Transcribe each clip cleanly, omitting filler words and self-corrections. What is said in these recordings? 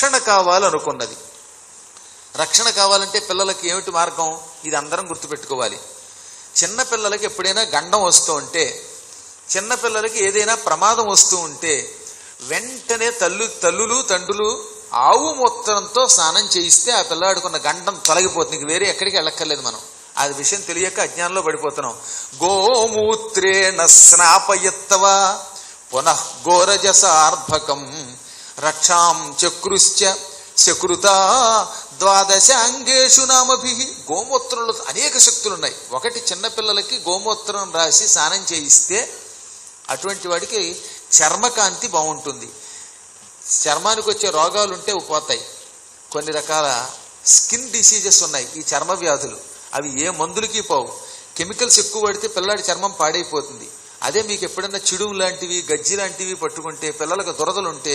రక్షణ కావాలనుకున్నది. రక్షణ కావాలంటే పిల్లలకి ఏమిటి మార్గం? ఇది అందరం గుర్తుపెట్టుకోవాలి. చిన్నపిల్లలకి ఎప్పుడైనా గండం వస్తూ ఉంటే, చిన్నపిల్లలకి ఏదైనా ప్రమాదం వస్తూ ఉంటే వెంటనే తల్లులు తండ్రులు ఆవు మూత్రంతో స్నానం చేయిస్తే ఆ పిల్లాడుకున్న గండం తొలగిపోతుంది. ఇంక వేరే ఎక్కడికి వెళ్ళక్కర్లేదు. మనం ఆ విషయం తెలియక అజ్ఞానంలో పడిపోతున్నాం. గోమూత్రేణ స్నాపయత్వ పునః ఘోరజసార్భకం రక్షాం చక్రుశ్చ శకృత ద్వాదశాంగేషు నామభి. గోమూత్రంలో అనేక శక్తులున్నాయి. ఒకటి, చిన్నపిల్లలకి గోమూత్రం రాసి స్నానం చేయిస్తే అటువంటి వాడికి చర్మకాంతి బాగుంటుంది. చర్మానికి వచ్చే రోగాలు ఉంటే పోతాయి. కొన్ని రకాల స్కిన్ డిసీజెస్ ఉన్నాయి, ఈ చర్మ వ్యాధులు. అవి ఏ మందులకి పోవు. కెమికల్స్ ఎక్కువ పడితే పిల్లాడి చర్మం పాడైపోతుంది. అదే మీకు ఎప్పుడన్నా చిడుము లాంటివి గజ్జి లాంటివి పట్టుకుంటే, పిల్లలకు దురదలుంటే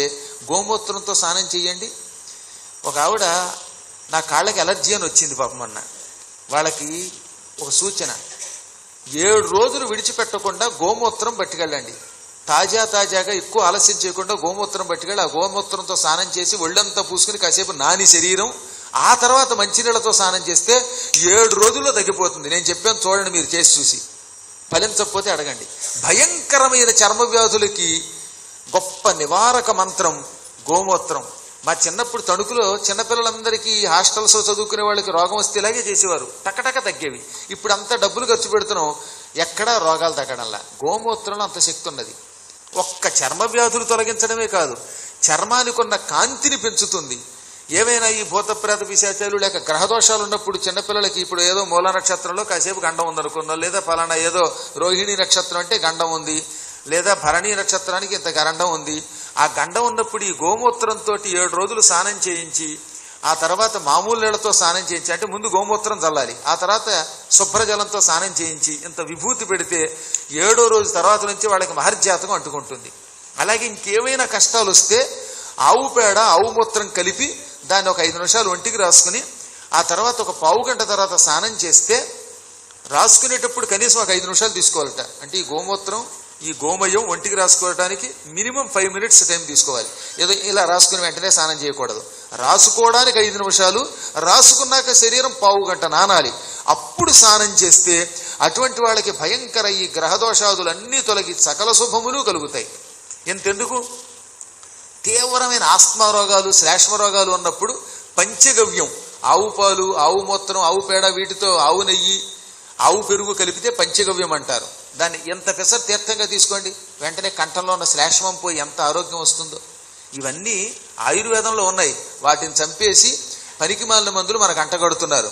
గోమూత్రంతో స్నానం చేయండి. ఒక ఆవిడ నా కాళ్ళకి ఎలర్జీ అని వచ్చింది పాపం. అన్న వాళ్ళకి ఒక సూచన, 7 రోజులు విడిచిపెట్టకుండా గోమూత్రం పట్టుకెళ్ళండి. తాజాగా ఎక్కువ ఆలస్యం చేయకుండా గోమూత్రం పట్టుకెళ్ళి ఆ గోమూత్రంతో స్నానం చేసి ఒళ్ళంతా పూసుకుని కాసేపు నాని శరీరం, ఆ తర్వాత మంచినీళ్లతో స్నానం చేస్తే 7 రోజుల్లో తగ్గిపోతుంది. నేను చెప్పాను చూడండి, మీరు చేసి చూసి. ఫలించకపోతే అడగండి. భయంకరమైన చర్మ వ్యాధులకి గొప్ప నివారక మంత్రం గోమూత్రం. మా చిన్నప్పుడు తణుకులో చిన్నపిల్లలందరికీ హాస్టల్స్లో చదువుకునే వాళ్ళకి రోగం వస్తే ఇలాగే చేసేవారు, టక్కటక్క తగ్గేవి. ఇప్పుడు అంత డబ్బులు ఖర్చు పెడుతున్నాం, ఎక్కడా రోగాలు తగ్గడంలా. గోమూత్రంలో అంత శక్తి ఉన్నది. ఒక్క చర్మ వ్యాధులు తొలగించడమే కాదు, చర్మానికి ఉన్న కాంతిని పెంచుతుంది. ఏమైనా ఈ భూతప్రేత పిశాచాలు లేక గ్రహదోషాలు ఉన్నప్పుడు చిన్నపిల్లలకి, ఇప్పుడు ఏదో మూల నక్షత్రంలో కాసేపు గండం ఉందనుకున్నాం, లేదా ఫలానా ఏదో రోహిణి నక్షత్రం అంటే గండం ఉంది, లేదా భరణి నక్షత్రానికి ఇంత గండం ఉంది. ఆ గండం ఉన్నప్పుడు ఈ గోమూత్రంతో 7 రోజులు స్నానం చేయించి, ఆ తర్వాత మామూలు నీళ్లతో స్నానం చేయించి, అంటే ముందు గోమూత్రం చల్లాలి, ఆ తర్వాత శుభ్రజలంతో స్నానం చేయించి ఇంత విభూతి పెడితే 7వ రోజు తర్వాత నుంచి వాళ్ళకి మహర్జాతకం అంటుకుంటుంది. అలాగే ఇంకేమైనా కష్టాలు వస్తే ఆవు పేడ ఆవు మూత్రం కలిపి దాన్ని ఒక 5 నిమిషాలు ఒంటికి రాసుకుని, ఆ తర్వాత ఒక పావు గంట తర్వాత స్నానం చేస్తే, రాసుకునేటప్పుడు కనీసం ఒక 5 నిమిషాలు తీసుకోవాలట. అంటే ఈ గోమూత్రం ఈ గోమయం ఒంటికి రాసుకోవడానికి మినిమం 5 మినిట్స్ టైం తీసుకోవాలి. ఏదో ఇలా రాసుకుని వెంటనే స్నానం చేయకూడదు. రాసుకోవడానికి 5 నిమిషాలు, రాసుకున్నాక శరీరం పావు గంట నానాలి. అప్పుడు స్నానం చేస్తే అటువంటి వాళ్ళకి భయంకర ఈ గ్రహదోషాదులన్నీ తొలగి సకల శుభములు కలుగుతాయి. ఎంతెందుకు, తీవ్రమైన ఆస్మా రోగాలు శ్లేష్మ రోగాలు ఉన్నప్పుడు పంచగవ్యం, ఆవు పాలు ఆవు మూత్రం ఆవు పేడ వీటితో ఆవు నెయ్యి ఆవు పెరుగు కలిపితే పంచగవ్యం అంటారు. దాన్ని ఎంత పెసరు తీర్థంగా తీసుకోండి, వెంటనే కంఠంలో ఉన్న శ్లేష్మం పోయి ఎంత ఆరోగ్యం వస్తుందో. ఇవన్నీ ఆయుర్వేదంలో ఉన్నాయి. వాటిని చంపేసి పనికిమాలిన మందులు మనకు అంటగడుతున్నారు.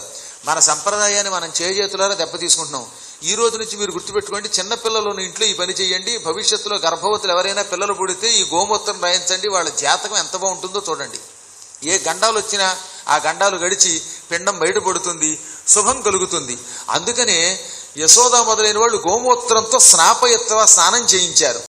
మన సంప్రదాయాన్ని మనం చేజేతులారా దెబ్బ తీసుకుంటున్నాం. ఈ రోజు నుంచి మీరు గుర్తుపెట్టుకోండి, చిన్నపిల్లలను ఇంట్లో ఈ పని చేయండి. భవిష్యత్తులో గర్భవతులు ఎవరైనా పిల్లలు పుడితే ఈ గోమూత్రం రాయించండి. వాళ్ళ జాతకం ఎంత బాగుంటుందో చూడండి. ఏ గండాలు వచ్చినా ఆ గండాలు గడిచి పిండం బయటపడుతుంది, శుభం కలుగుతుంది. అందుకనే యశోద మొదలైన వాళ్ళు గోమూత్రంతో స్నాపయత్వ స్నానం చేయించారు.